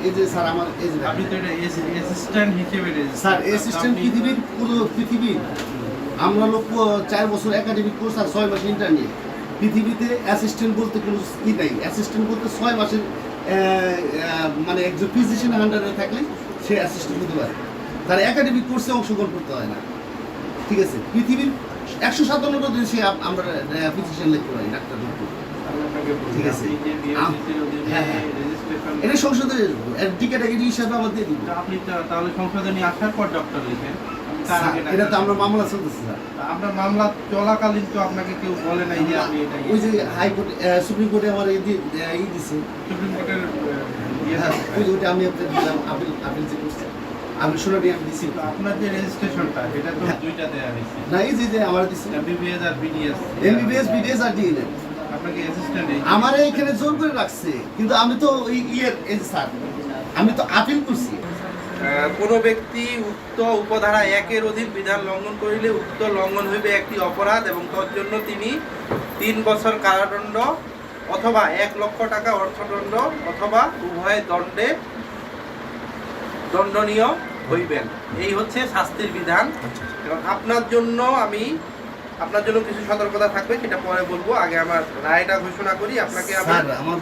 এই যে স্যার আমার এই যে আপনি তো এটা অ্যাসিস্ট্যান্ট হিসেবে স্যার অ্যাসিস্ট্যান্ট পৃথিবীর আমরা লোক 4 বছর একাডেমিক কোর্স আর 6 মাস ইন্টার্নি পৃথিবীতে অ্যাসিস্ট্যান্ট বলতে কোনো ই নাই। অ্যাসিস্ট্যান্ট বলতে 6 মাসের মানে একজন ফিজিশিয়ান আন্ডারে থাকলে সে অ্যাসিস্ট্যান্ট হতে পারে, তার একাডেমিক কোর্সে অংশগ্রহণ করতে হয় না। ঠিক আছে, পৃথিবীর 157টা দেশে আমরা ফিজিশিয়ান লিখতে পারি, ডাক্তার লিখতে। ঠিক আছে, এটা সংসদে টিকেটাগিরি হিসাবে আমরা দিয়ে দিব। আপনি তাহলে সংশোধনী আসার পর ডক্টর লিখেন। এটা তো আমরা মামলা চলতেছে স্যার। আপনার মামলা চলাকালীন তো আপনাকে কেউ বলে নাই যে আপনি এটা ওই যে হাইকোর্ট সুপ্রিম কোর্টে আমার এই দিছে, সুপ্রিম কোর্টের ওই যে ওটা আমি আপনাকে দিলাম, আপিল যে করছে আমি শুনানি আমি দিছি। আপনার যে রেজিস্ট্রেশনটা এটা তো দুইটা দেয়া হয়েছে, না এই যে আমার দিছে এমবিবিএস আর বিডিএস। এমবিবিএস বিডিএস আর ডিএনএ আপনাকে অ্যাসিস্ট্যান্ট আমার এখানে জোর করে রাখছে, কিন্তু আমি তো ওই এই যে স্যার আমি তো আপিল করছি। কোনো ব্যক্তি উক্ত উপধারা 1-এর অধীন বিধান লঙ্ঘন করিলে উক্ত লঙ্ঘন হইবে একটি অপরাধ এবং তজ্জন্য তিনি 3 বছর কারাদণ্ড অথবা 1 লক্ষ টাকা অর্থদণ্ড অথবা উভয় দণ্ডনীয় হইবেন। এই হচ্ছে শাস্তির বিধান। এবং আপনার জন্য কিছু সতর্কতা থাকবে, সেটা পরে বলবো। আগে আমার রায়টা ঘোষণা করি। আপনাকে স্যার আমার